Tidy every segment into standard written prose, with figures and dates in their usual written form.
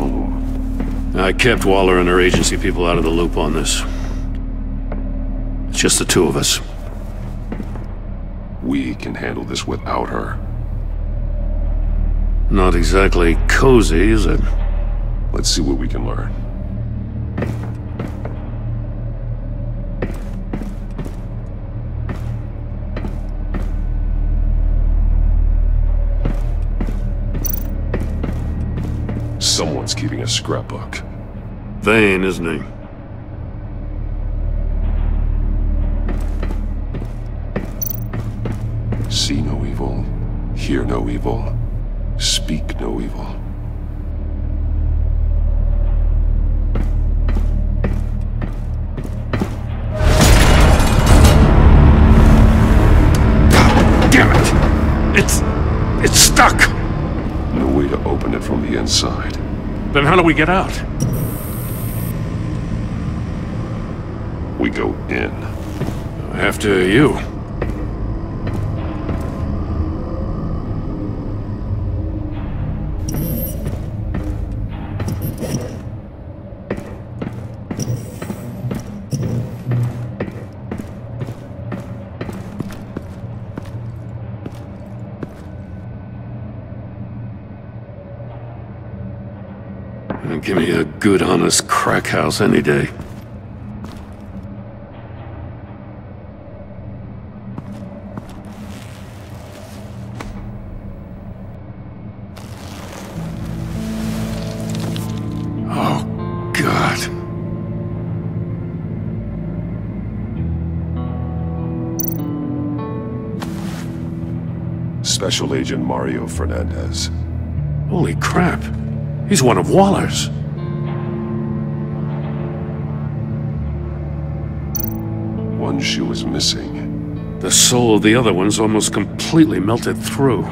problem? I kept Waller and her agency people out of the loop on this. It's just the two of us. We can handle this without her. Not exactly cozy, is it? Let's see what we can learn. Someone's keeping a scrapbook. Vane, isn't he? See no evil, hear no evil, speak no evil. God damn it! It's stuck! No way to open it from the inside. Then how do we get out? We go in. After you. Give me a good, honest crack house any day. Oh, God. Special Agent Mario Fernandez. Holy crap. He's one of Waller's. One shoe is missing. The soul of the other one's almost completely melted through.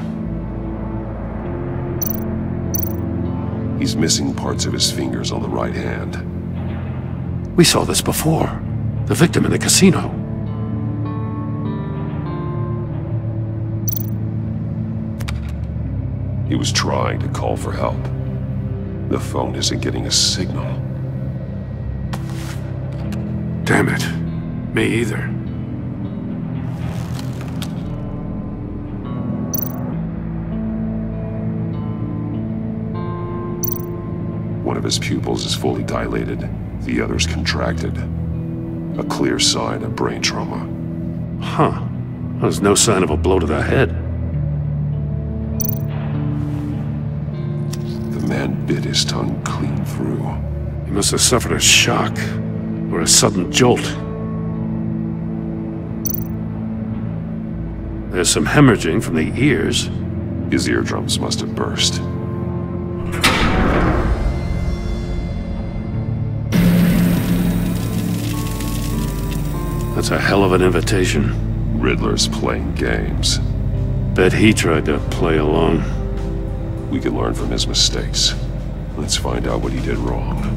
He's missing parts of his fingers on the right hand. We saw this before. The victim in the casino. He was trying to call for help. The phone isn't getting a signal. Damn it. Me either. One of his pupils is fully dilated, the other's contracted. A clear sign of brain trauma. Huh. There's no sign of a blow to the head. The man bit his tongue clean through. He must have suffered a shock, or a sudden jolt. There's some hemorrhaging from the ears. His eardrums must have burst. That's a hell of an invitation. Riddler's playing games. Bet he tried to play along. We can learn from his mistakes. Let's find out what he did wrong.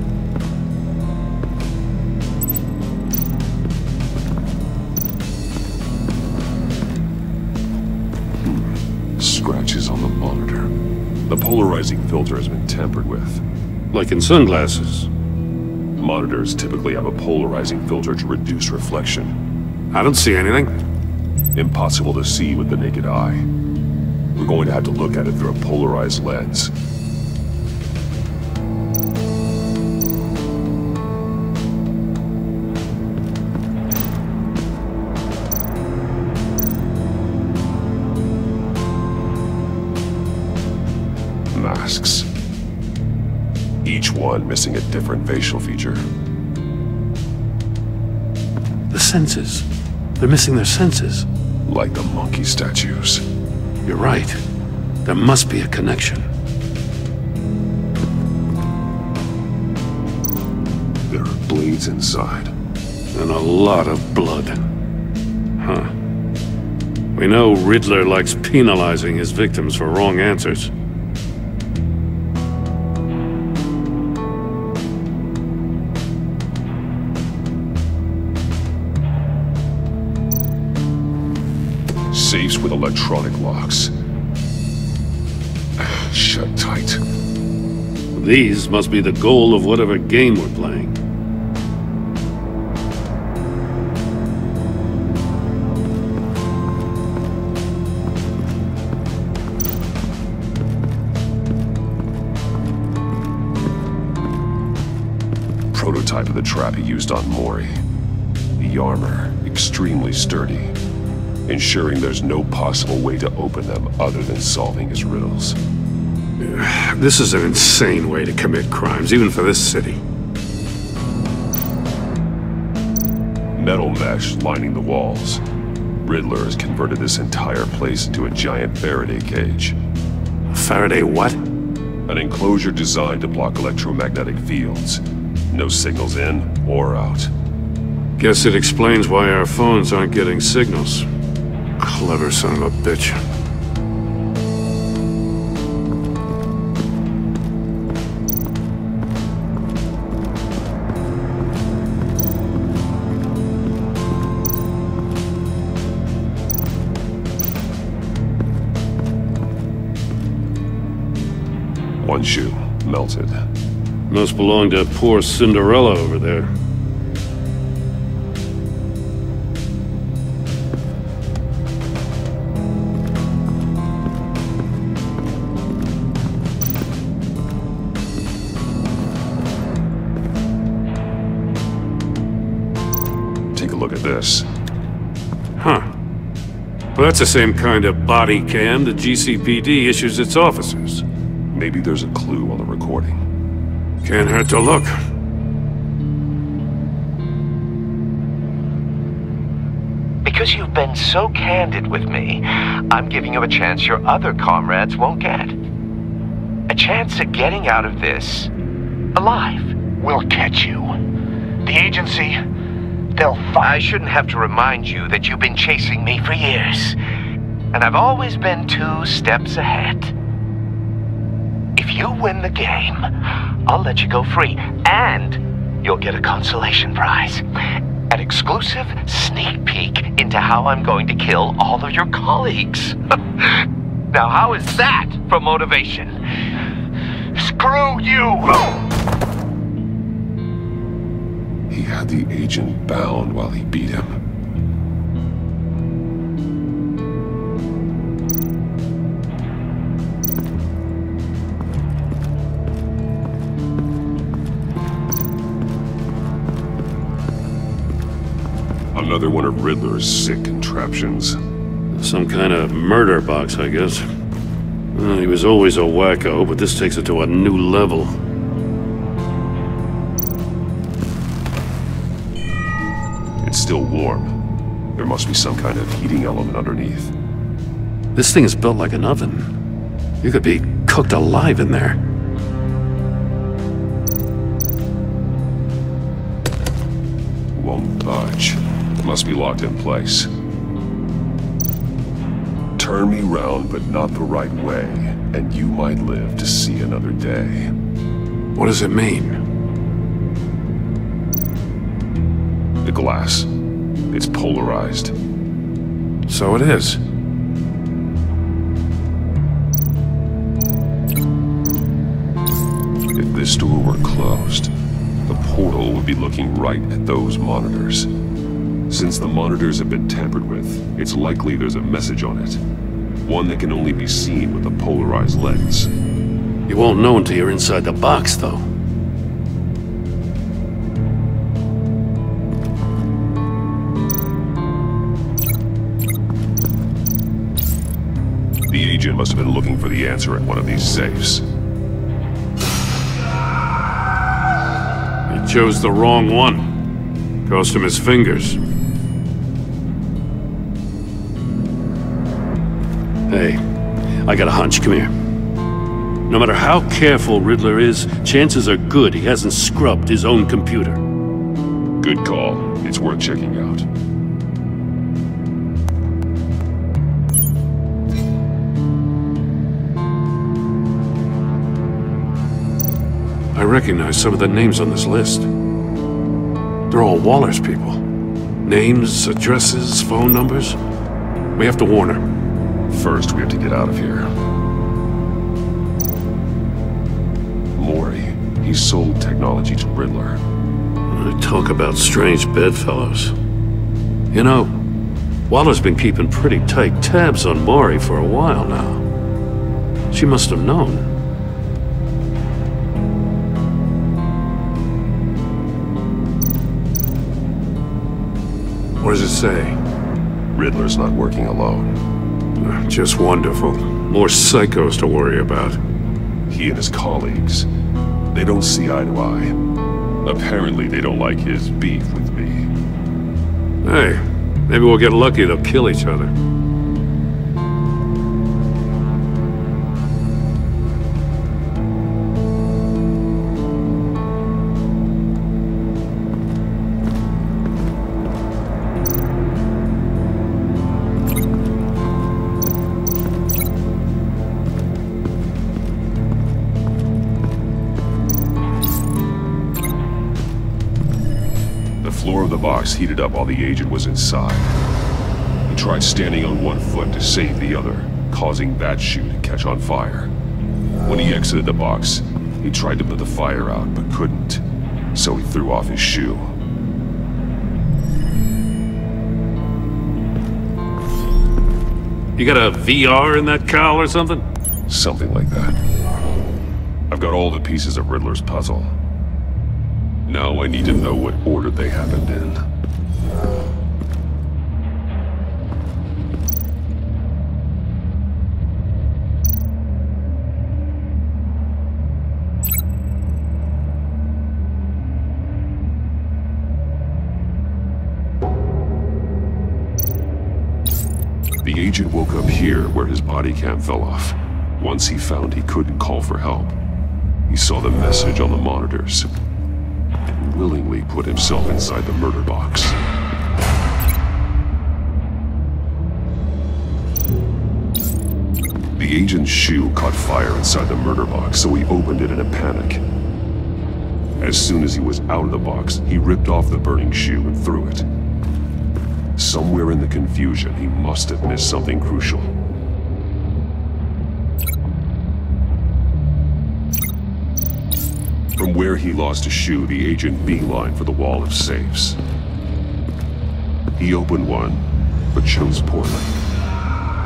Scratches on the monitor. The polarizing filter has been tampered with. Like in sunglasses. Monitors typically have a polarizing filter to reduce reflection. I don't see anything. Impossible to see with the naked eye. We're going to have to look at it through a polarized lens. Masks. Each one missing a different facial feature. The senses. They're missing their senses. Like the monkey statues. You're right. There must be a connection. There are blades inside. And a lot of blood. Huh. We know Riddler likes penalizing his victims for wrong answers. Safes with electronic locks. Shut tight. These must be the goal of whatever game we're playing. Prototype of the trap he used on Mori. The armor, extremely sturdy, ensuring there's no possible way to open them other than solving his riddles. This is an insane way to commit crimes, even for this city. Metal mesh lining the walls. Riddler has converted this entire place into a giant Faraday cage. Faraday what? An enclosure designed to block electromagnetic fields. No signals in or out. Guess it explains why our phones aren't getting signals. Clever son of a bitch. One shoe, melted. Must belong to poor Cinderella over there. Take a look at this. Huh. Well, that's the same kind of body cam the GCPD issues its officers. Maybe there's a clue on the recording. Can't hurt to look. Because you've been so candid with me, I'm giving you a chance your other comrades won't get. A chance at getting out of this alive. We'll catch you. The agency, they'll find... I shouldn't have to remind you that you've been chasing me for years. And I've always been 2 steps ahead. If you win the game, I'll let you go free, and you'll get a consolation prize. An exclusive sneak peek into how I'm going to kill all of your colleagues. Now, how is that for motivation? Screw you! He had the agent bound while he beat him. Another one of Riddler's sick contraptions. Some kind of murder box, I guess. Well, he was always a wacko, but this takes it to a new level. It's still warm. There must be some kind of heating element underneath. This thing is built like an oven. You could be cooked alive in there. Won't budge. It must be locked in place. Turn me round, but not the right way, and you might live to see another day. What does it mean? The glass. It's polarized. So it is. If this door were closed, the portal would be looking right at those monitors. Since the monitors have been tampered with, it's likely there's a message on it. One that can only be seen with a polarized lens. You won't know until you're inside the box, though. The agent must have been looking for the answer at one of these safes. He chose the wrong one. Cost him his fingers. Hey, I got a hunch. Come here. No matter how careful Riddler is, chances are good he hasn't scrubbed his own computer. Good call. It's worth checking out. I recognize some of the names on this list. They're all Waller's people. Names, addresses, phone numbers. We have to warn her. First, we have to get out of here. Mori. he sold technology to Riddler. Talk about strange bedfellows. You know, Waller's been keeping pretty tight tabs on Maury for a while now. She must have known. What does it say? Riddler's not working alone. Just wonderful. More psychos to worry about. He and his colleagues, they don't see eye to eye. Apparently they don't like his beef with me. Hey, maybe we'll get lucky they'll kill each other. The floor of the box heated up while the agent was inside. He tried standing on one foot to save the other, causing that shoe to catch on fire. When he exited the box, he tried to put the fire out, but couldn't, so he threw off his shoe. You got a VR in that cowl or something? Something like that. I've got all the pieces of Riddler's puzzle. Now I need to know what order they happened in. The agent woke up here where his body cam fell off. Once he found he couldn't call for help, he saw the message on the monitors and willingly put himself inside the murder box. The agent's shoe caught fire inside the murder box, so he opened it in a panic. As soon as he was out of the box, he ripped off the burning shoe and threw it. Somewhere in the confusion, he must have missed something crucial. From where he lost a shoe, the agent beelined for the wall of safes. He opened one, but chose poorly.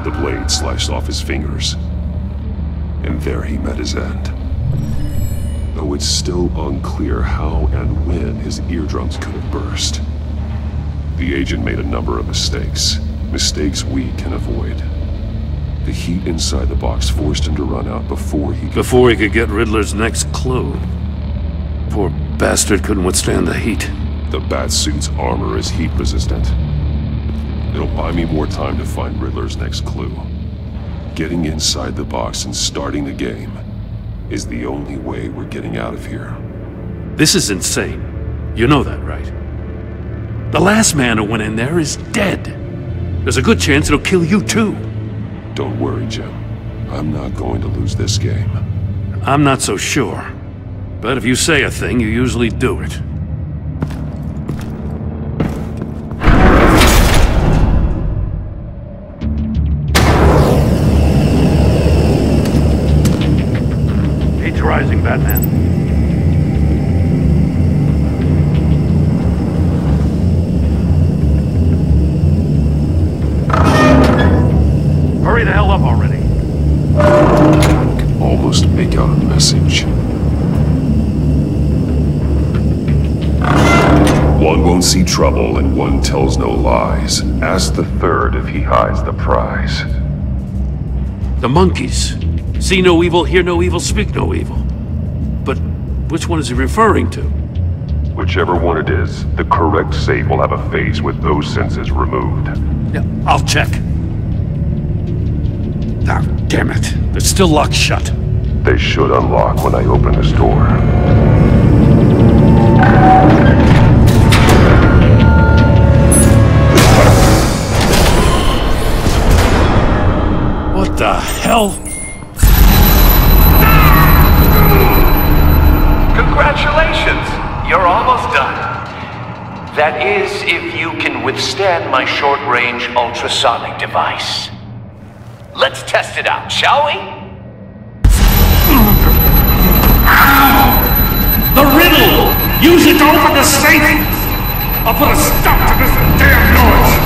The blade sliced off his fingers, and there he met his end. Though it's still unclear how and when his eardrums could have burst. The agent made a number of mistakes. Mistakes we can avoid. The heat inside the box forced him to run out before he could get Riddler's next clue. Poor bastard couldn't withstand the heat. The Batsuit's armor is heat resistant. It'll buy me more time to find Riddler's next clue. Getting inside the box and starting the game is the only way we're getting out of here. This is insane. You know that, right? The last man who went in there is dead. There's a good chance it'll kill you too. Don't worry, Jim. I'm not going to lose this game. I'm not so sure. But if you say a thing, you usually do it. Age rising, Batman. Hurry the hell up already. I can almost make out a message. One won't see trouble and one tells no lies. Ask the third if he hides the prize. The monkeys. See no evil, hear no evil, speak no evil. But which one is he referring to? Whichever one it is, the correct safe will have a face with those senses removed. Yeah, I'll check. Ah, damn it. They're still locked shut. They should unlock when I open this door. What the hell? Congratulations! You're almost done. That is, if you can withstand my short-range ultrasonic device. Let's test it out, shall we? Use it to open the safe! I'll put a stop to this damn noise!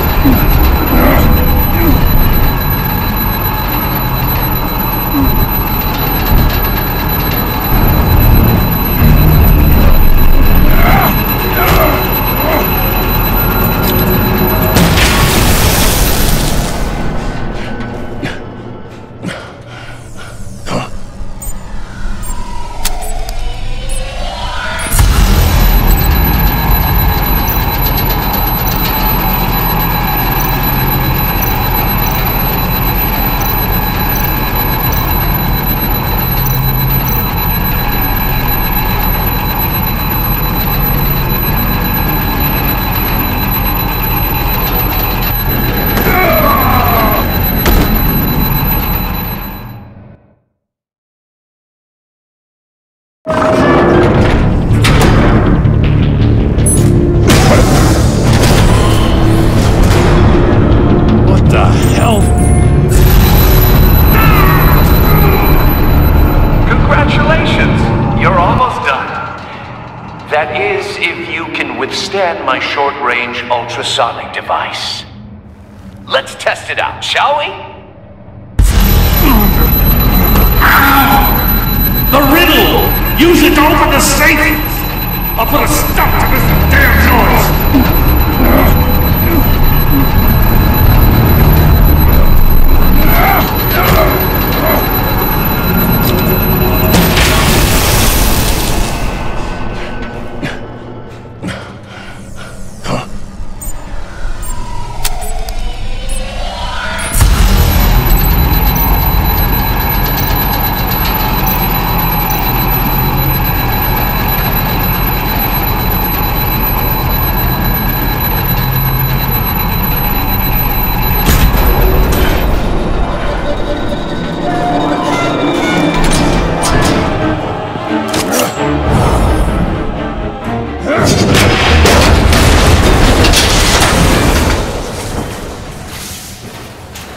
Withstand my short-range ultrasonic device. Let's test it out, shall we? The riddle! Use it to open the safe! I'll put a stop to this damn noise!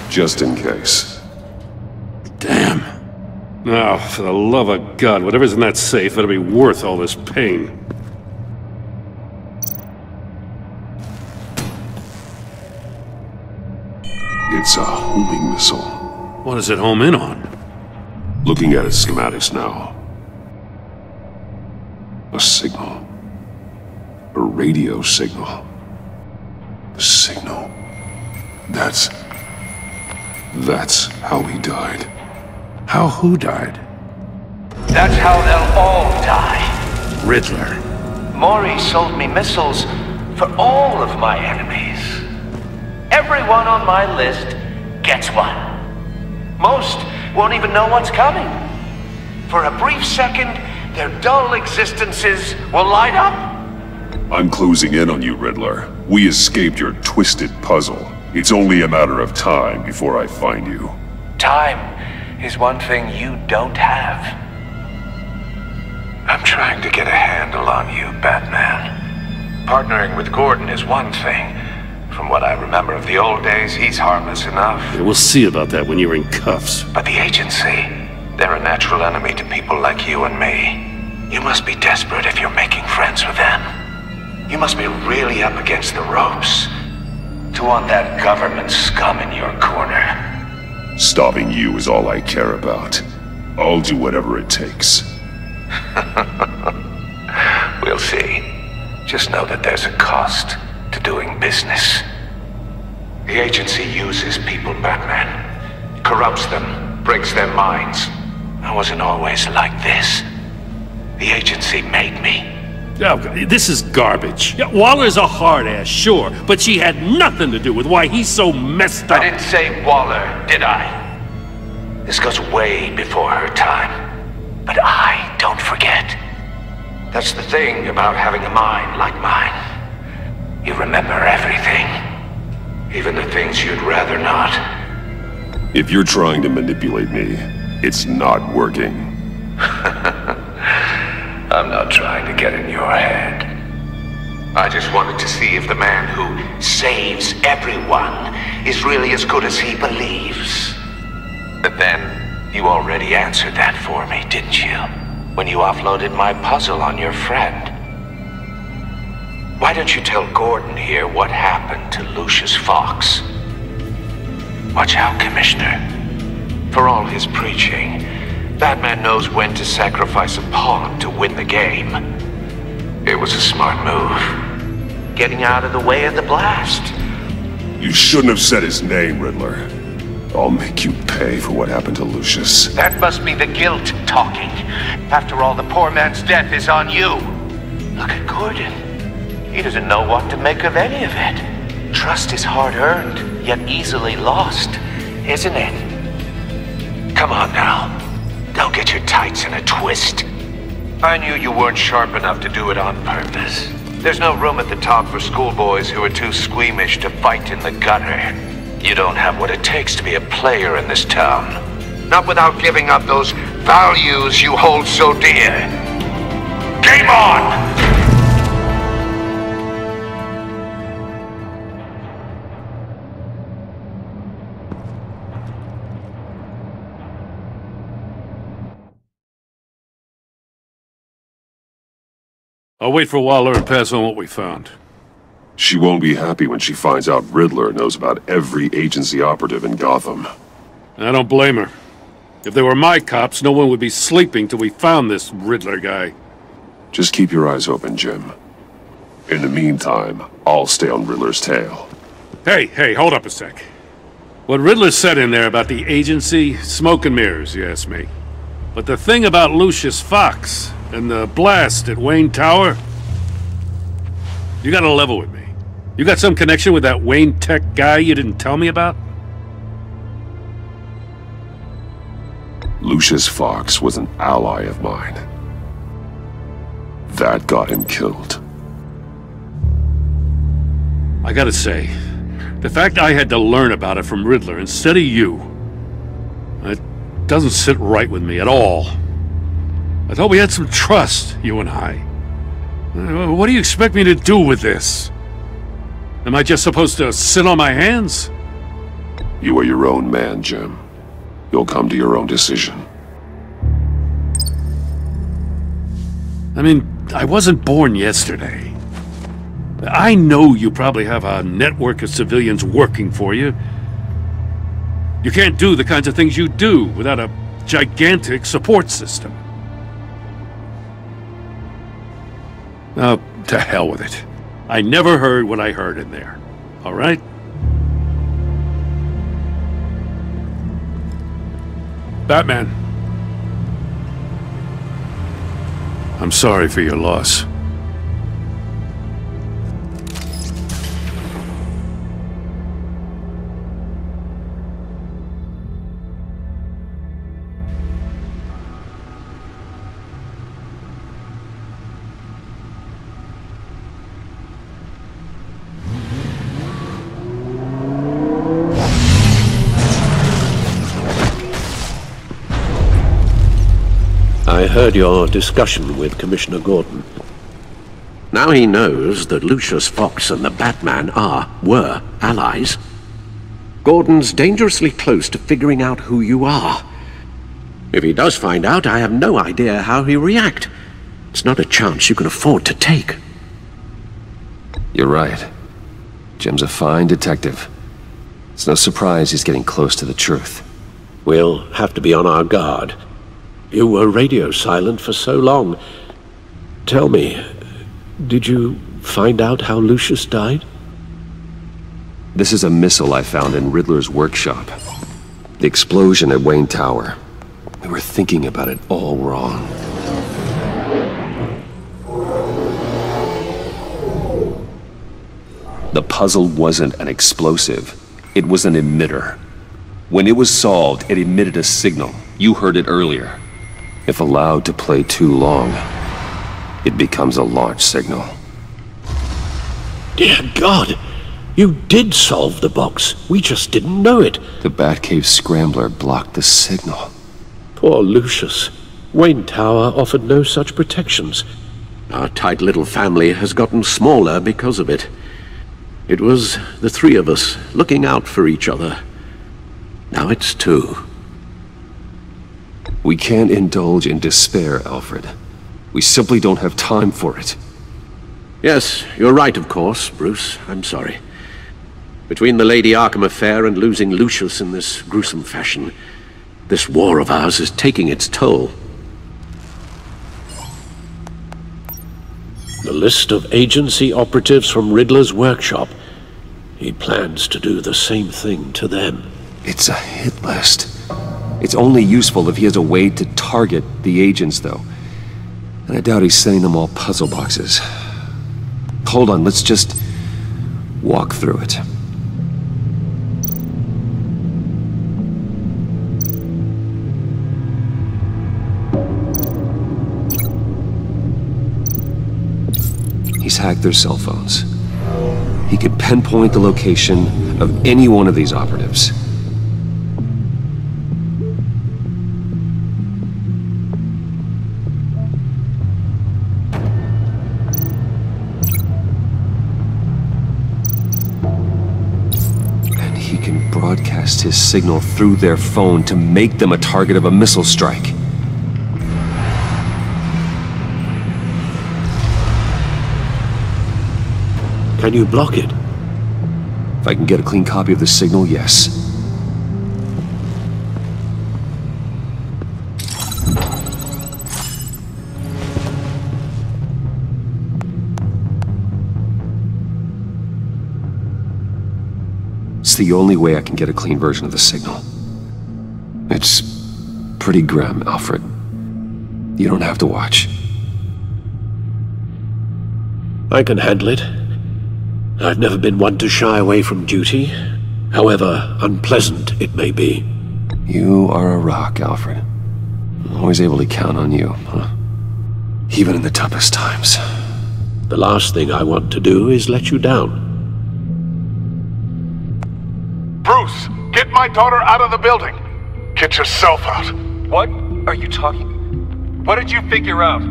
Just in case. Damn. Now, for the love of God, whatever's in that safe, it'll be worth all this pain. It's a homing missile. What does it home in on? Looking at its schematics now. A signal. A radio signal. A signal. That's how he died. How who died? That's how they'll all die. Riddler. Maury sold me missiles for all of my enemies. Everyone on my list gets one. Most won't even know what's coming. For a brief second, their dull existences will light up. I'm closing in on you, Riddler. We escaped your twisted puzzle. It's only a matter of time before I find you. Time is one thing you don't have. I'm trying to get a handle on you, Batman. Partnering with Gordon is one thing. From what I remember of the old days, he's harmless enough. Yeah, we'll see about that when you're in cuffs. But the agency, they're a natural enemy to people like you and me. You must be desperate if you're making friends with them. You must be really up against the ropes to want that government scum in your corner. Stopping you is all I care about. I'll do whatever it takes. We'll see. Just know that there's a cost to doing business. The agency uses people, Batman. Corrupts them, breaks their minds. I wasn't always like this. The agency made me. Oh, this is garbage. Yeah, Waller's a hard-ass, sure, but she had nothing to do with why he's so messed up. I didn't say Waller, did I? This goes way before her time. But I don't forget. That's the thing about having a mind like mine. You remember everything. Even the things you'd rather not. If you're trying to manipulate me, it's not working. I'm not trying to get in your head. I just wanted to see if the man who saves everyone is really as good as he believes. But then, you already answered that for me, didn't you? When you offloaded my puzzle on your friend. Why don't you tell Gordon here what happened to Lucius Fox? Watch out, Commissioner. For all his preaching, Batman knows when to sacrifice a pawn to win the game. It was a smart move. Getting out of the way of the blast. You shouldn't have said his name, Riddler. I'll make you pay for what happened to Lucius. That must be the guilt talking. After all, the poor man's death is on you. Look at Gordon. He doesn't know what to make of any of it. Trust is hard-earned, yet easily lost, isn't it? Come on now. Don't get your tights in a twist. I knew you weren't sharp enough to do it on purpose. There's no room at the top for schoolboys who are too squeamish to fight in the gutter. You don't have what it takes to be a player in this town. Not without giving up those values you hold so dear. Game on! I'll wait for Waller and pass on what we found. She won't be happy when she finds out Riddler knows about every agency operative in Gotham. I don't blame her. If they were my cops, no one would be sleeping till we found this Riddler guy. Just keep your eyes open, Jim. In the meantime, I'll stay on Riddler's tail. Hey, hold up a sec. What Riddler said in there about the agency, smoke and mirrors, you ask me. But the thing about Lucius Fox and the blast at Wayne Tower, you gotta level with me. You got some connection with that Wayne Tech guy you didn't tell me about? Lucius Fox was an ally of mine. That got him killed. I gotta say, the fact I had to learn about it from Riddler instead of you, it doesn't sit right with me at all. I thought we had some trust, you and I. What do you expect me to do with this? Am I just supposed to sit on my hands? You are your own man, Jim. You'll come to your own decision. I mean, I wasn't born yesterday. I know you probably have a network of civilians working for you. You can't do the kinds of things you do without a gigantic support system. Oh, to hell with it. I never heard what I heard in there. All right? Batman. I'm sorry for your loss. I heard your discussion with Commissioner Gordon. Now he knows that Lucius Fox and the Batman were allies. Gordon's dangerously close to figuring out who you are. If he does find out, I have no idea how he'll react. It's not a chance you can afford to take. You're right. Jim's a fine detective. It's no surprise he's getting close to the truth. We'll have to be on our guard. You were radio silent for so long. Tell me, did you find out how Lucius died? This is a missile I found in Riddler's workshop. The explosion at Wayne Tower. We were thinking about it all wrong. The puzzle wasn't an explosive. It was an emitter. When it was solved, it emitted a signal. You heard it earlier. If allowed to play too long, it becomes a launch signal. Dear God! You did solve the box. We just didn't know it. The Batcave scrambler blocked the signal. Poor Lucius. Wayne Tower offered no such protections. Our tight little family has gotten smaller because of it. It was the three of us looking out for each other. Now it's two. We can't indulge in despair, Alfred. We simply don't have time for it. Yes, you're right, of course, Bruce. I'm sorry. Between the Lady Arkham affair and losing Lucius in this gruesome fashion, this war of ours is taking its toll. The list of agency operatives from Riddler's workshop. He plans to do the same thing to them. It's a hit list. It's only useful if he has a way to target the agents, though. And I doubt he's sending them all puzzle boxes. Hold on, let's just walk through it. He's hacked their cell phones. He could pinpoint the location of any one of these operatives. And he can broadcast his signal through their phone to make them a target of a missile strike. Can you block it? If I can get a clean copy of the signal, yes. It's the only way I can get a clean version of the signal. It's pretty grim, Alfred. You don't have to watch. I can handle it. I've never been one to shy away from duty, however unpleasant it may be. You are a rock, Alfred. I'm always able to count on you, huh? Even in the toughest times. The last thing I want to do is let you down. Bruce, get my daughter out of the building. Get yourself out. What are you talking? What did you figure out?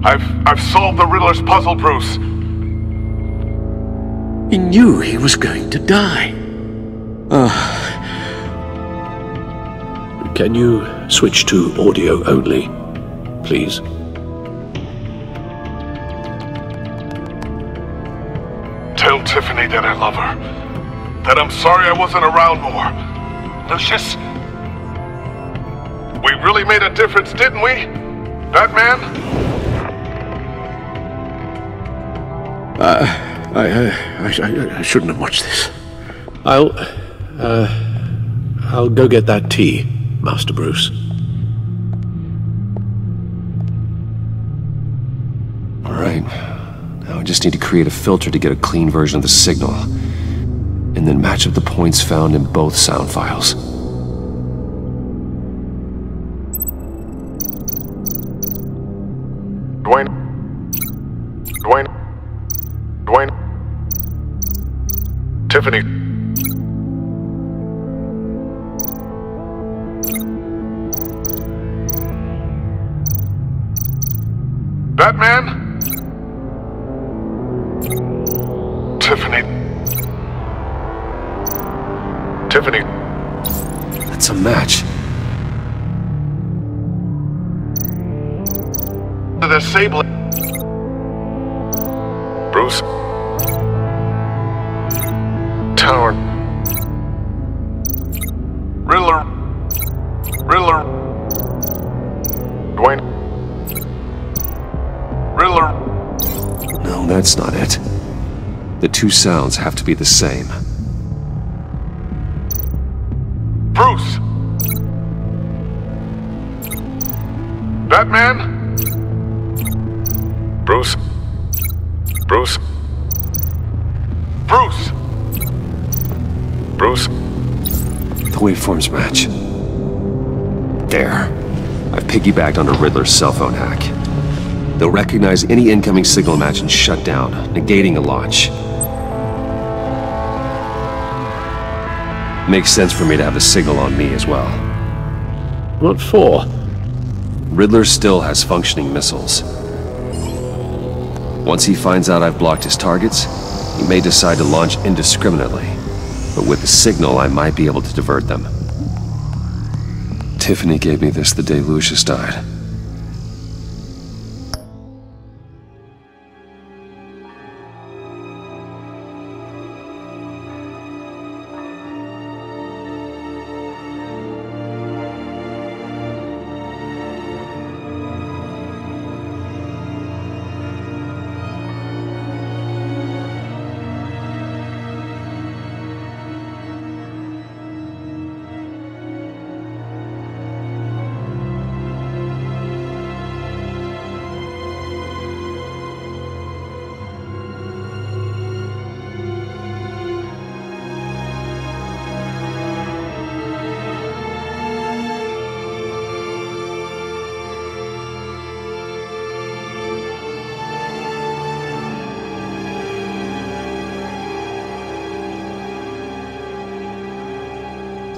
I've solved the Riddler's puzzle, Bruce. He knew he was going to die. Can you switch to audio only, please? Tell Tiffany that I love her. That I'm sorry I wasn't around more. Lucius? We really made a difference, didn't we? Batman? I shouldn't have watched this. I'll go get that tea, Master Bruce. All right. Now I just need to create a filter to get a clean version of the signal. And then match up the points found in both sound files. Dwayne. Tiffany. Batman? Tiffany. That's a match. The Sable. Bruce. Tower. Riddler. Dwayne. Riddler. No, that's not it. The two sounds have to be the same. Bruce. Batman. Bruce. The waveforms match. There. I've piggybacked onto Riddler's cell phone hack. They'll recognize any incoming signal match and shut down, negating a launch. Makes sense for me to have the signal on me as well. What for? Riddler still has functioning missiles. Once he finds out I've blocked his targets, he may decide to launch indiscriminately. But with the signal, I might be able to divert them. Tiffany gave me this the day Lucius died.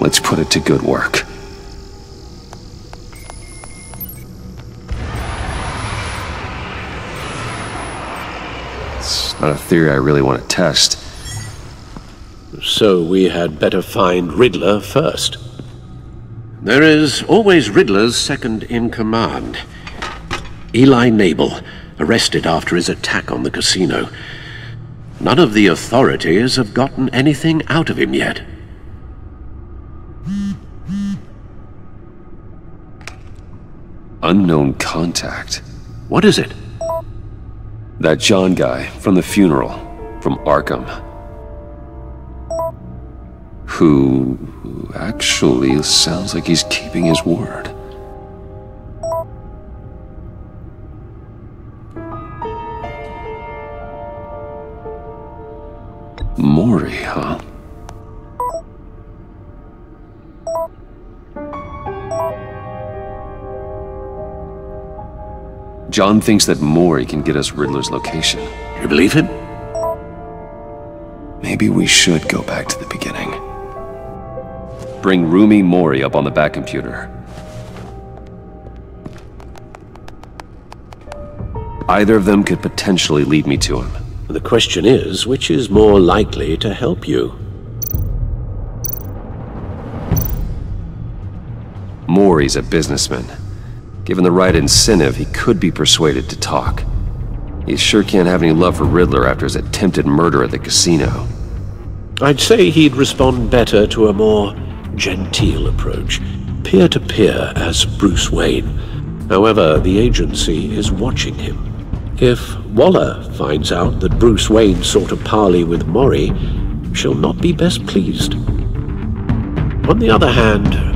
Let's put it to good work. It's not a theory I really want to test. So we had better find Riddler first. There is always Riddler's second-in-command. Eli Nabel, arrested after his attack on the casino. None of the authorities have gotten anything out of him yet. Unknown contact. What is it? That John guy from the funeral, from Arkham. Who actually sounds like he's keeping his word. Maury, huh? John thinks that Maury can get us Riddler's location. You believe him? Maybe we should go back to the beginning. Bring Rumi Maury up on the back computer. Either of them could potentially lead me to him. The question is, which is more likely to help you? Maury's a businessman. Given the right incentive, he could be persuaded to talk. He sure can't have any love for Riddler after his attempted murder at the casino. I'd say he'd respond better to a more genteel approach, peer-to-peer as Bruce Wayne. However, the agency is watching him. If Waller finds out that Bruce Wayne sought a parley with Maury, she'll not be best pleased. On the other hand,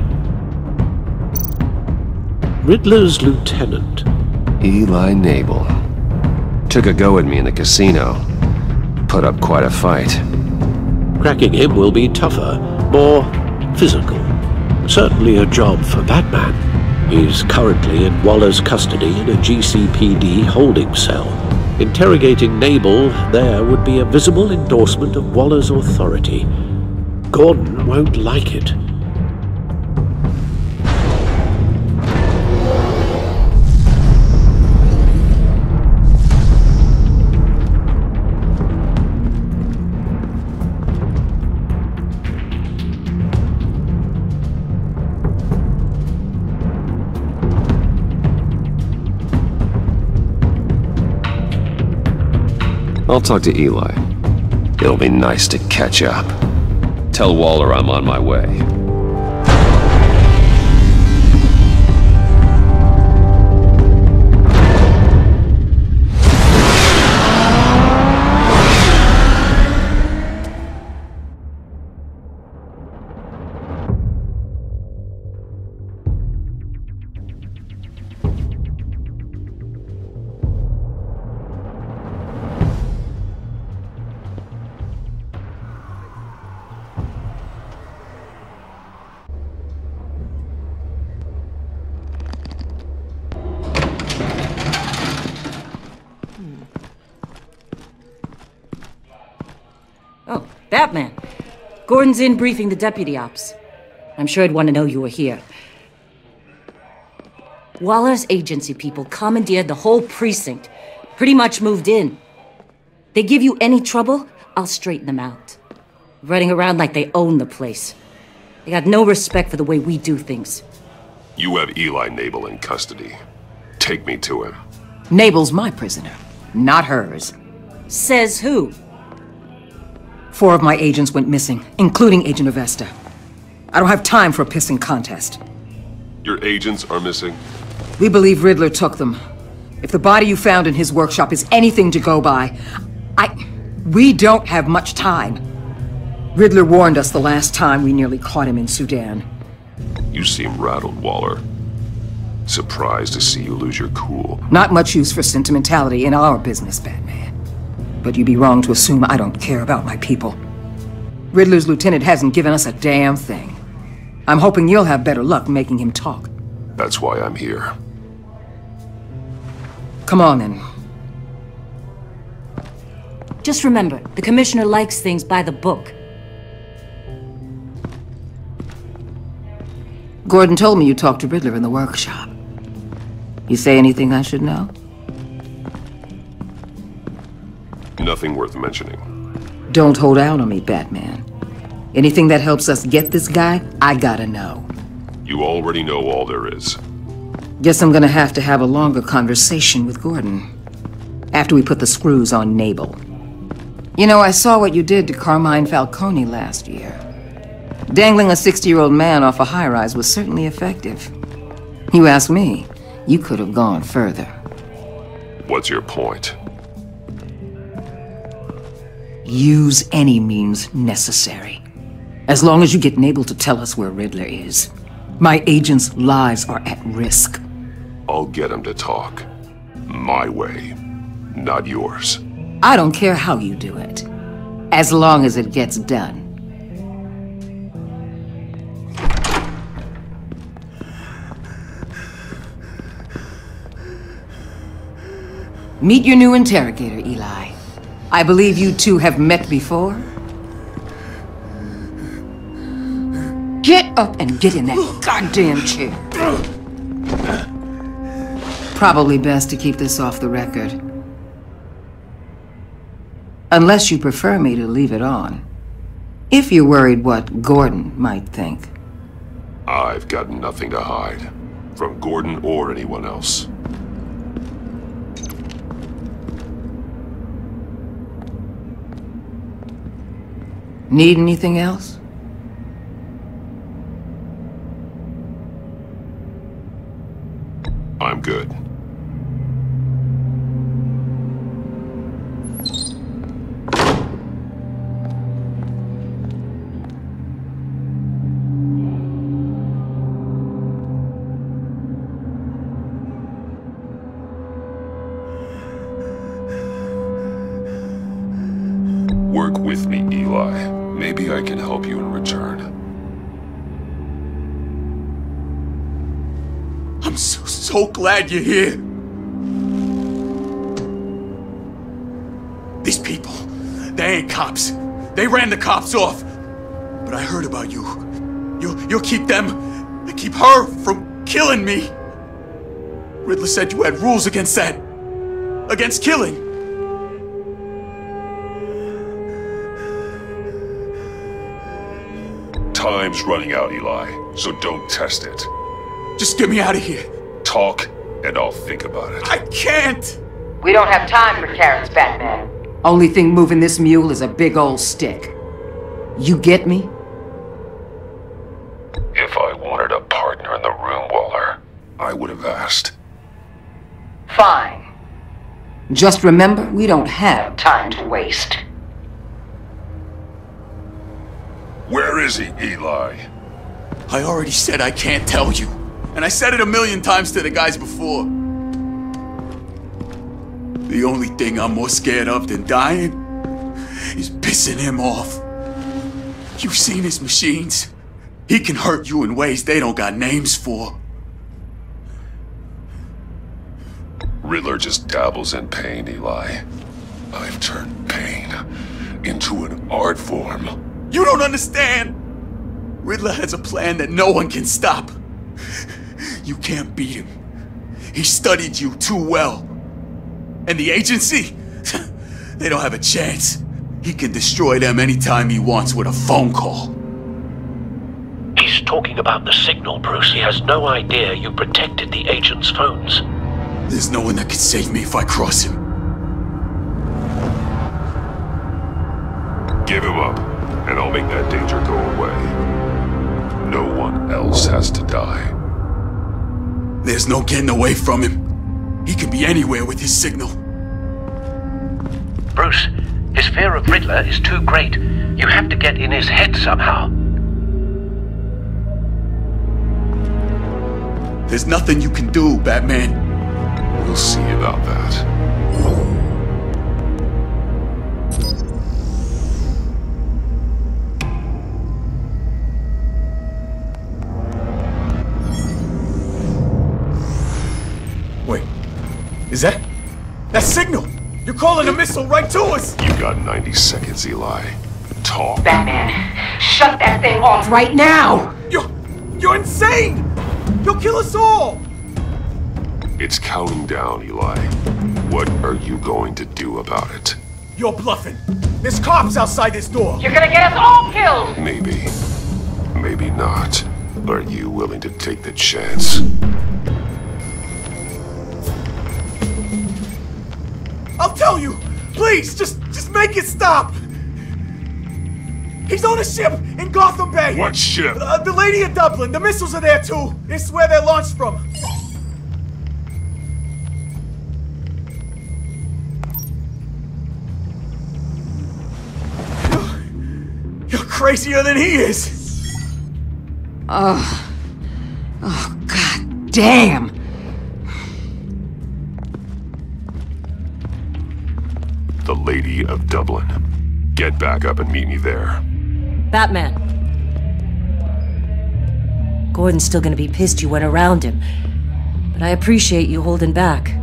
Riddler's lieutenant, Eli Nabel, took a go at me in the casino. Put up quite a fight. cracking him will be tougher, more physical. Certainly a job for Batman. He's currently in Waller's custody in a GCPD holding cell. Interrogating Nabel there would be a visible endorsement of Waller's authority. Gordon won't like it. I'll talk to Eli. It'll be nice to catch up. Tell Waller I'm on my way. Oh, Batman. Gordon's in briefing the deputy ops. I'm sure he'd want to know you were here. Waller's agency people commandeered the whole precinct. Pretty much moved in. They give you any trouble, I'll straighten them out. Running around like they own the place. They got no respect for the way we do things. You have Eli Nabel in custody. Take me to him. Nabel's my prisoner, not hers. Says who? 4 of my agents went missing, including Agent Avesta. I don't have time for a pissing contest. Your agents are missing? We believe Riddler took them. If the body you found in his workshop is anything to go by, we don't have much time. Riddler warned us the last time we nearly caught him in Sudan. You seem rattled, Waller. Surprised to see you lose your cool. Not much use for sentimentality in our business, Batman. But you'd be wrong to assume I don't care about my people. Riddler's lieutenant hasn't given us a damn thing. I'm hoping you'll have better luck making him talk. That's why I'm here. Come on, then. Just remember, the commissioner likes things by the book. Gordon told me you talked to Riddler in the workshop. You say anything I should know? Nothing worth mentioning. Don't hold out on me, Batman. Anything that helps us get this guy, I gotta know. You already know all there is. Guess I'm gonna have to have a longer conversation with Gordon. After we put the screws on Nabel. You know, I saw what you did to Carmine Falcone last year. Dangling a 60-year-old man off a high-rise was certainly effective. You ask me, you could have gone further. What's your point? Use any means necessary. As long as you get Nabel to tell us where Riddler is. My agents' lives are at risk. I'll get him to talk. My way, not yours. I don't care how you do it, as long as it gets done. Meet your new interrogator, Eli. I believe you two have met before. Get up and get in that goddamn chair. Probably best to keep this off the record. Unless you prefer me to leave it on. If you're worried what Gordon might think. I've got nothing to hide. From Gordon or anyone else. Need anything else? I'm good. Work with me, Eli. Maybe I can help you in return. I'm so glad you're here. These people, they ain't cops. They ran the cops off. But I heard about you. You'll keep them, and keep her from killing me. Riddler said you had rules against that. Against killing. Time's running out, Eli, so don't test it. Just get me out of here. Talk, and I'll think about it. I can't! We don't have time for carrots, Batman. Only thing moving this mule is a big old stick. You get me? If I wanted a partner in the room, Waller, I would have asked. Fine. Just remember, we don't have time to waste. Where is he, Eli? I already said I can't tell you. And I said it 1,000,000 times to the guys before. The only thing I'm more scared of than dying is pissing him off. You've seen his machines. He can hurt you in ways they don't got names for. Riddler just dabbles in pain, Eli. I've turned pain into an art form. You don't understand! Riddler has a plan that no one can stop. You can't beat him. He studied you too well. And the agency? They don't have a chance. He can destroy them anytime he wants with a phone call. He's talking about the signal, Bruce. He has no idea you protected the agent's phones. There's no one that can save me if I cross him. Give him up, and I'll make that danger go away. No one else has to die. There's no getting away from him. He could be anywhere with his signal. Bruce, his fear of Riddler is too great. You have to get in his head somehow. There's nothing you can do, Batman. We'll see about that. Wait, is that signal? You're calling a missile right to us! You got 90 seconds, Eli. Talk. Batman, shut that thing off right now! You're You're insane! You'll kill us all! It's counting down, Eli. What are you going to do about it? You're bluffing. There's cops outside this door. You're gonna get us all killed! Maybe. Maybe not. Are you willing to take the chance? I'll tell you! Please, just make it stop! He's on a ship in Gotham Bay! What ship? The Lady of Dublin. The missiles are there too. It's where they're launched from. You're crazier than he is! Oh, god damn! The Lady of Dublin. Get back up and meet me there. Batman. Gordon's still gonna be pissed you went around him, but I appreciate you holding back.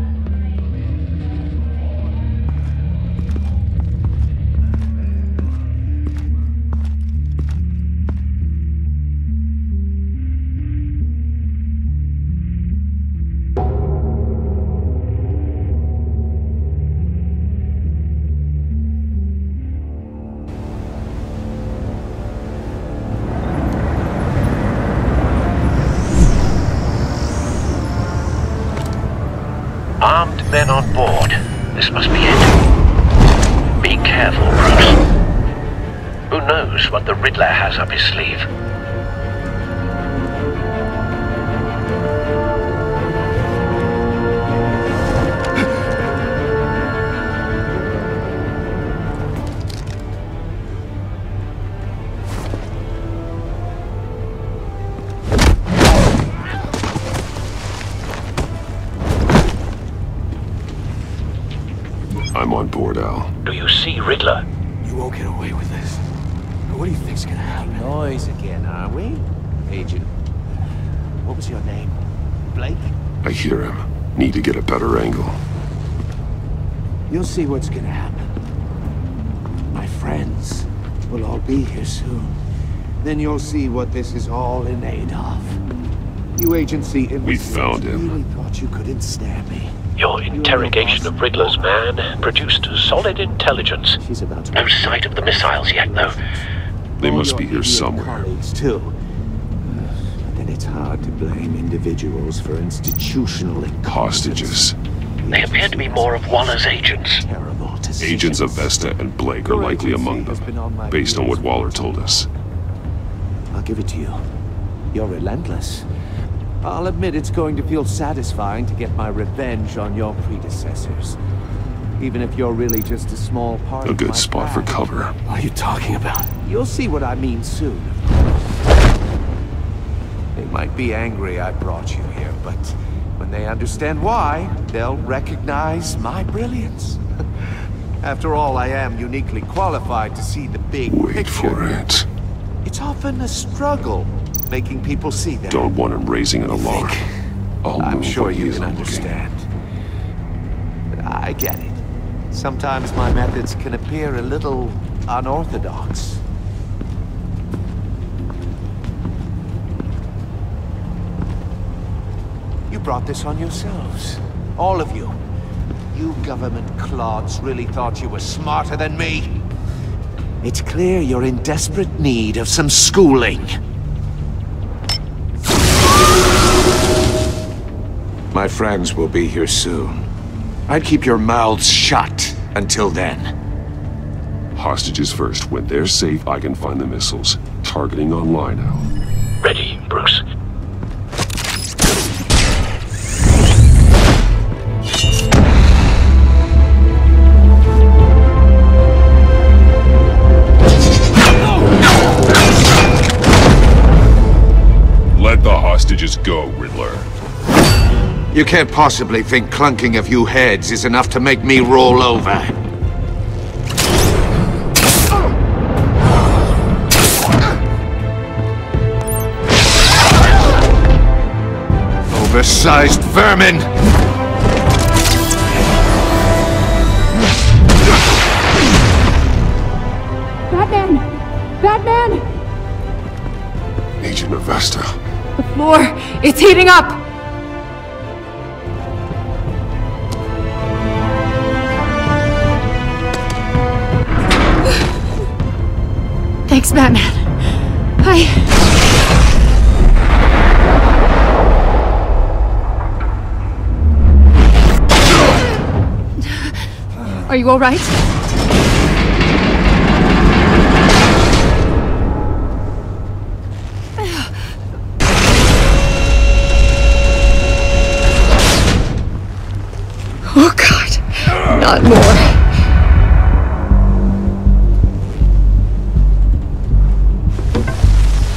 Armed men on board. This must be it. Be careful, Bruce. Who knows what the Riddler has up his sleeve? I'm on board, Al. Do you see Riddler? You won't get away with this. What do you think's gonna happen? Noise again, are we? Agent. What was your name? Blake? I hear him. Need to get a better angle. You'll see what's gonna happen. My friends will all be here soon. Then you'll see what this is all in aid of. You agency We found him. really thought you could ensnare me. Your interrogation of Riddler's man produced solid intelligence. She's about to No sight of the missiles yet, though. They must be here somewhere. colleagues too. But then it's hard to blame individuals for institutional Hostages. They appear to be more of Waller's agents. Terrible decisions. Agents of Vesta and Blake are likely among them, based on what Waller told us. I'll give it to you. You're relentless. I'll admit it's going to feel satisfying to get my revenge on your predecessors. Even if you're really just a small part A of good my spot for plan. cover. What are you talking about? You'll see what I mean soon, of course. They might be angry I brought you here, but when they understand why, they'll recognize my brilliance. After all, I am uniquely qualified to see the big Wait picture. for it. It's often a struggle making people see that. Don't want him raising an alarm. I'm move sure when he you isn't can looking. understand. But I get it. Sometimes my methods can appear a little unorthodox. You brought this on yourselves. All of you. You government clods really thought you were smarter than me. It's clear you're in desperate need of some schooling. My friends will be here soon. I'd keep your mouths shut until then. Hostages first. When they're safe, I can find the missiles. Targeting online now. Ready, Bruce. Let the hostages go, Riddler. You can't possibly think clunking a few heads is enough to make me roll over. Oversized vermin! Batman! Batman! Agent of Vesta. The floor, it's heating up! Thanks, Batman. Are you all right? Oh, God. Not more.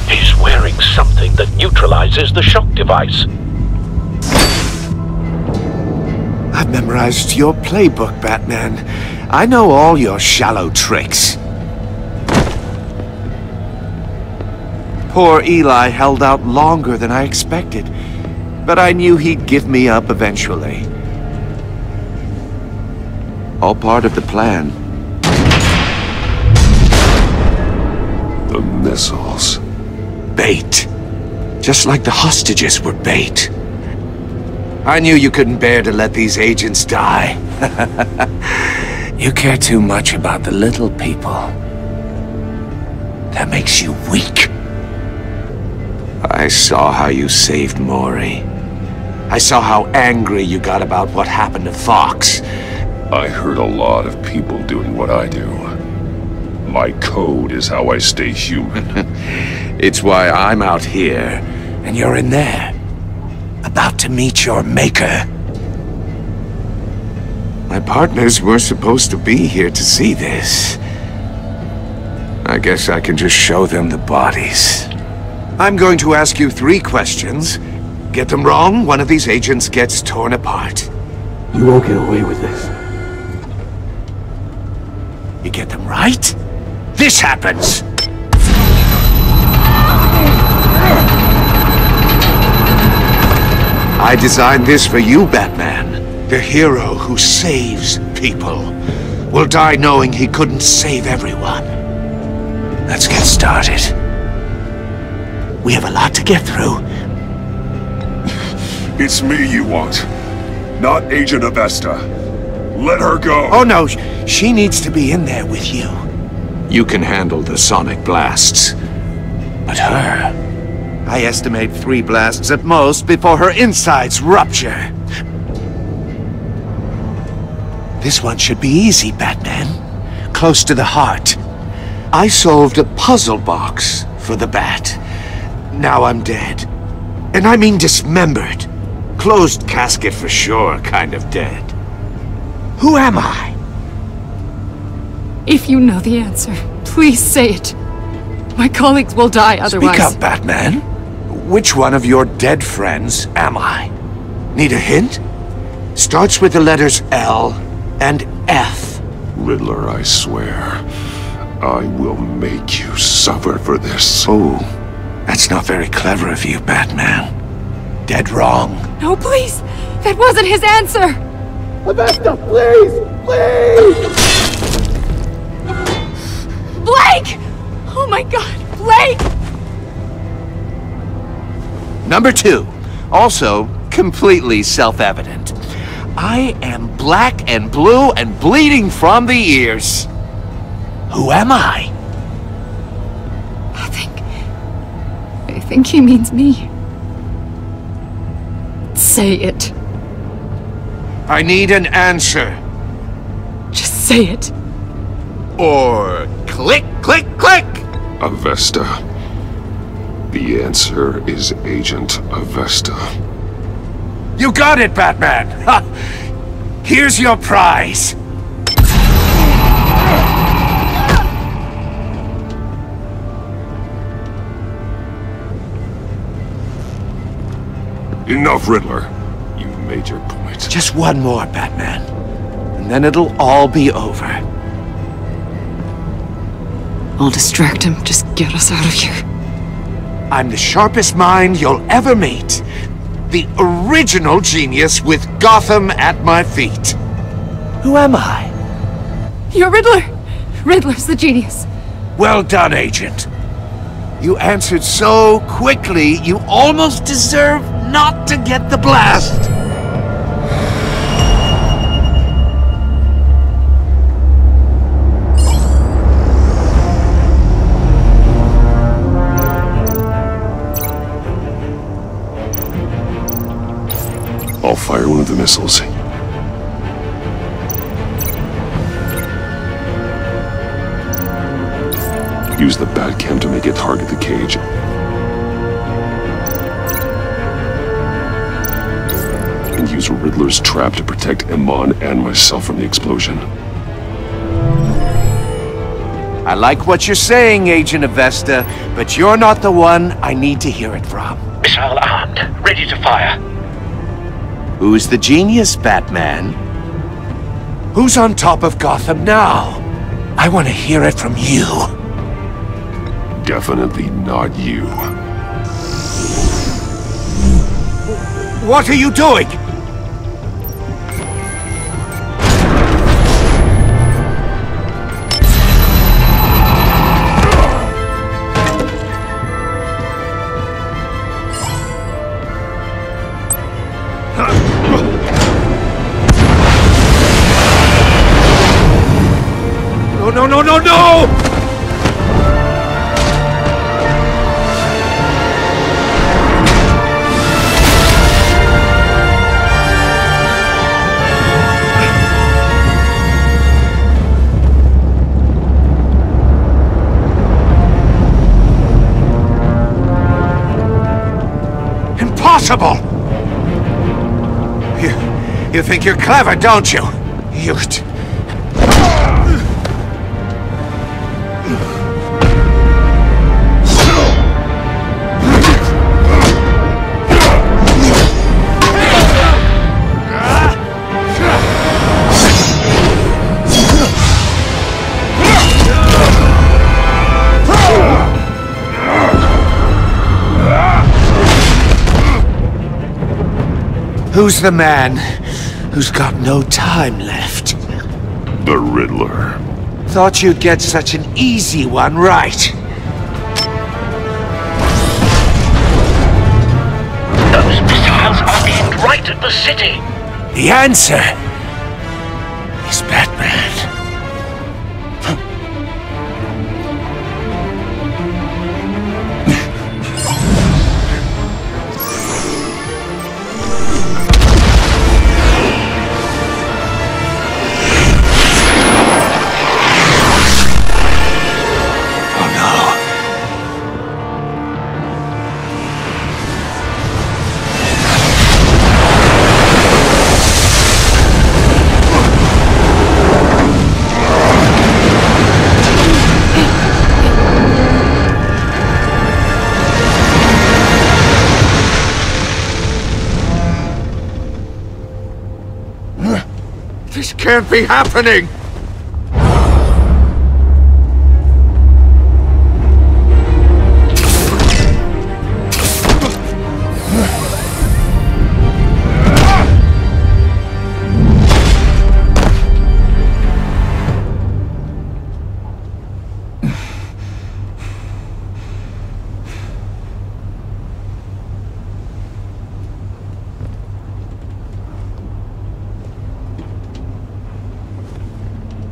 He's wearing something that neutralizes the shock device. I've memorized your playbook, Batman. I know all your shallow tricks. Poor Eli held out longer than I expected, but I knew he'd give me up eventually. All part of the plan. The missiles. Bait. Just like the hostages were bait. I knew you couldn't bear to let these agents die. You care too much about the little people. That makes you weak. I saw how you saved Maury. I saw how angry you got about what happened to Fox. I heard a lot of people doing what I do. My code is how I stay human. It's why I'm out here, and you're in there. About to meet your maker. My partners were supposed to be here to see this. I guess I can just show them the bodies. I'm going to ask you 3 questions. Get them wrong, one of these agents gets torn apart. You won't get away with this. You get them right, this happens! I designed this for you, Batman. The hero who saves people will die knowing he couldn't save everyone. Let's get started. We have a lot to get through. It's me you want, not Agent Avesta. Let her go! Oh no, she needs to be in there with you. You can handle the sonic blasts. But her... I estimate 3 blasts at most before her insides rupture. This one should be easy, Batman. Close to the heart. I solved a puzzle box for the Bat. Now I'm dead. And I mean dismembered. Closed casket for sure, kind of dead. Who am I? If you know the answer, please say it. My colleagues will die otherwise. Speak up, Batman. Which one of your dead friends am I? Need a hint? Starts with the letters L and F. Riddler, I swear, I will make you suffer for this. Oh, that's not very clever of you, Batman. Dead wrong. No, please! That wasn't his answer! Avesta, please! Please! Blake! Oh my God, Blake! Number 2, also completely self-evident. I am black and blue and bleeding from the ears. Who am I? I think he means me. Say it. I need an answer. Just say it. Or click, click, click! Avesta. The answer is Agent Avesta. You got it, Batman! Ha! Here's your prize! Enough, Riddler. You made your point. Just one more, Batman. And then it'll all be over. I'll distract him. Just get us out of here. I'm the sharpest mind you'll ever meet. The original genius with Gotham at my feet. Who am I? You're Riddler! Riddler's the genius. Well done, Agent. You answered so quickly, you almost deserve not to get the blast. I'll fire one of the missiles. Use the Batcam to make it target the cage. And use Riddler's trap to protect Iman and myself from the explosion. I like what you're saying, Agent Avesta, but you're not the one I need to hear it from. Missile armed, ready to fire. Who's the genius, Batman? Who's on top of Gotham now? I want to hear it from you. Definitely not you. What are you doing? No, no, no, no! Impossible! You think you're clever, don't you? Who's the man who's got no time left? The Riddler. Thought you'd get such an easy one right. Those missiles are aimed right at the city. The answer is Batman. This can't be happening!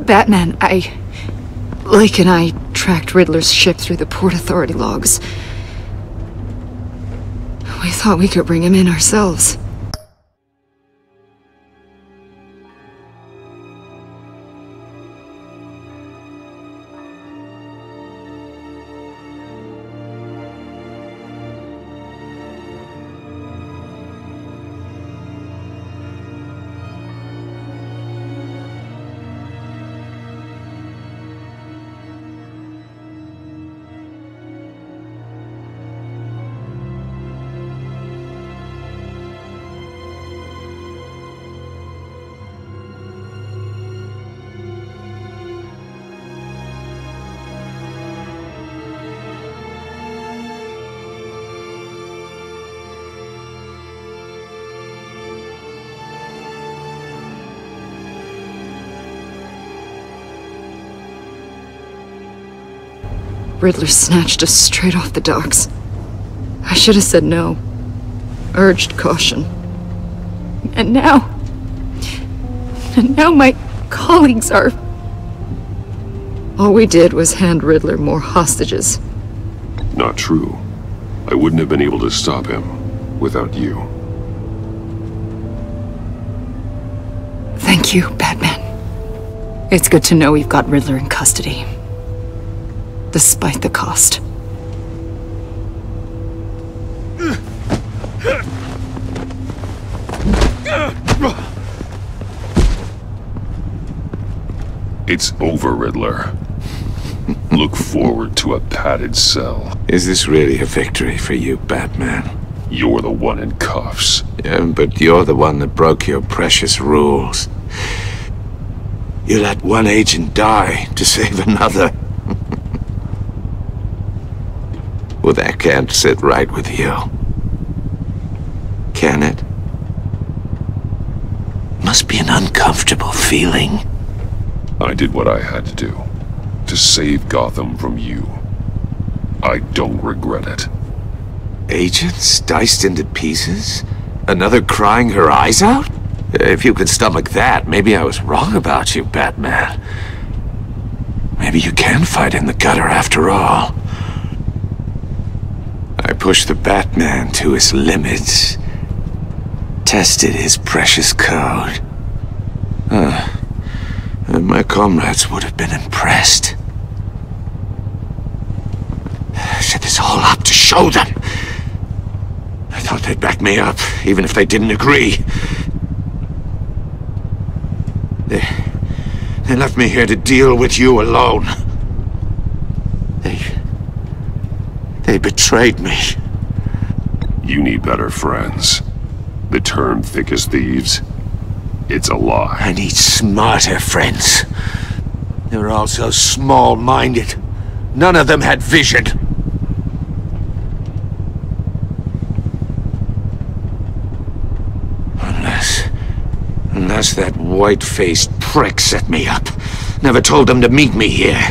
Batman, Lake and I tracked Riddler's ship through the Port Authority logs. We thought we could bring him in ourselves. Riddler snatched us straight off the docks. I should have said no. Urged caution. And now my colleagues are... All we did was hand Riddler more hostages. Not true. I wouldn't have been able to stop him without you. Thank you, Batman. It's good to know we've got Riddler in custody. Despite the cost. It's over, Riddler. Look forward to a padded cell. Is this really a victory for you, Batman? You're the one in cuffs. Yeah, but you're the one that broke your precious rules. You let one agent die to save another. Well, that can't sit right with you. Can it? Must be an uncomfortable feeling. I did what I had to do. To save Gotham from you. I don't regret it. Agents diced into pieces? Another crying her eyes out? If you could stomach that, maybe I was wrong about you, Batman. Maybe you can fight in the gutter after all. I pushed the Batman to his limits. Tested his precious code. And my comrades would have been impressed. I set this all up to show them. I thought they'd back me up, even if they didn't agree. They left me here to deal with you alone. They betrayed me. You need better friends. The term thick as thieves, it's a lie. I need smarter friends. They were all so small-minded. None of them had vision. Unless that white-faced prick set me up. Never told them to meet me here.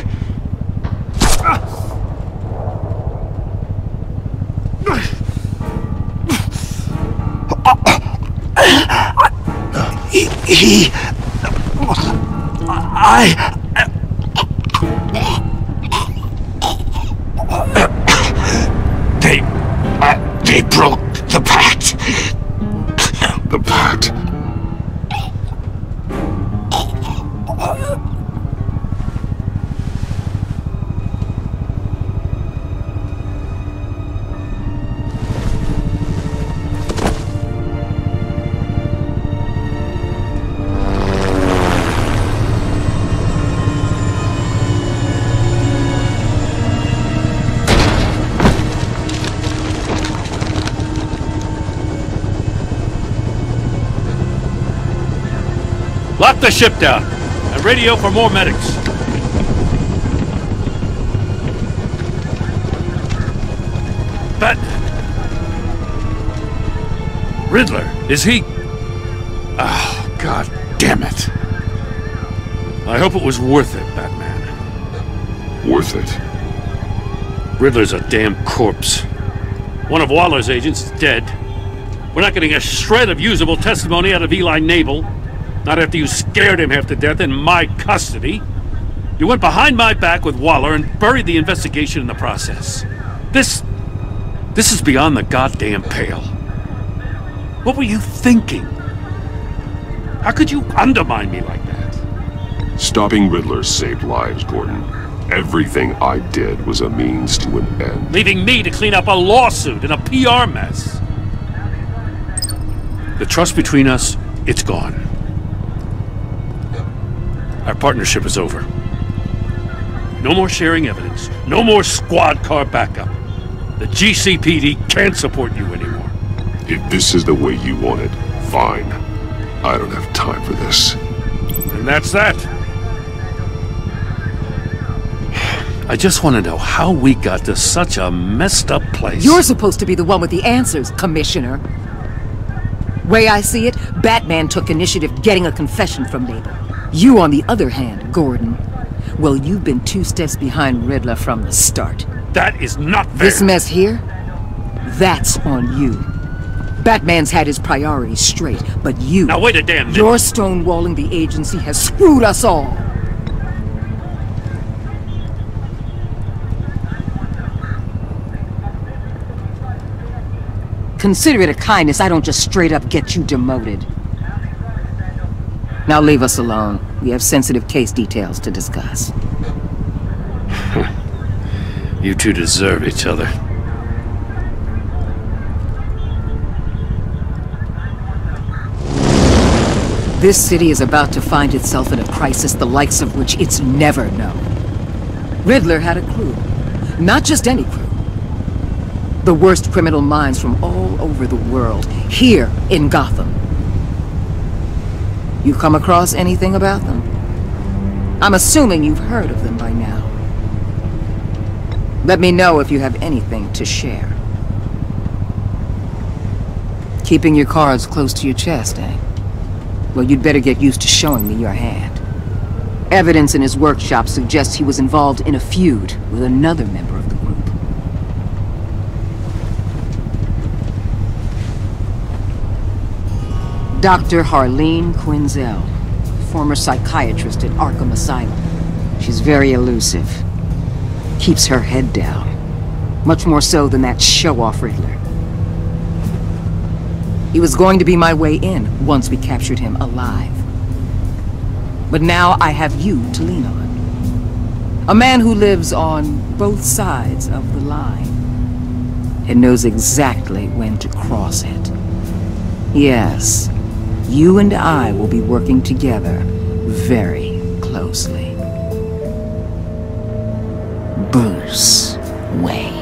They broke the pact. The pact? Lock the ship down and radio for more medics. But Riddler, is he? Oh, God damn it. I hope it was worth it, Batman. Worth it? Riddler's a damn corpse. One of Waller's agents is dead. We're not getting a shred of usable testimony out of Eli Nabel. Not after you scared him half to death in my custody. You went behind my back with Waller and buried the investigation in the process. This is beyond the goddamn pale. What were you thinking? How could you undermine me like that? Stopping Riddler saved lives, Gordon. Everything I did was a means to an end. Leaving me to clean up a lawsuit and a PR mess. The trust between us, it's gone. Our partnership is over. No more sharing evidence. No more squad car backup. The GCPD can't support you anymore. If this is the way you want it, fine. I don't have time for this. And that's that. I just want to know how we got to such a messed up place. You're supposed to be the one with the answers, Commissioner. Way I see it, Batman took initiative getting a confession from Nabel. You, on the other hand, Gordon, Well, you've been 2 steps behind Riddler from the start. That is not fair. This mess here? That's on you. Batman's had his priorities straight, but you... Now wait a damn minute. Your stonewalling the agency has screwed us all. Consider it a kindness I don't just straight up get you demoted. Now leave us alone. We have sensitive case details to discuss. You two deserve each other. This city is about to find itself in a crisis the likes of which it's never known. Riddler had a crew. Not just any crew. The worst criminal minds from all over the world, here in Gotham. You come across anything about them? I'm assuming you've heard of them by now. Let me know if you have anything to share. Keeping your cards close to your chest, eh? Well, you'd better get used to showing me your hand. Evidence in his workshop suggests he was involved in a feud with another member of the group. Dr. Harleen Quinzel, former psychiatrist at Arkham Asylum. She's very elusive. Keeps her head down. Much more so than that show-off Riddler. He was going to be my way in once we captured him alive. But now I have you to lean on. A man who lives on both sides of the line and knows exactly when to cross it. Yes, you and I will be working together very closely. Bruce Wayne.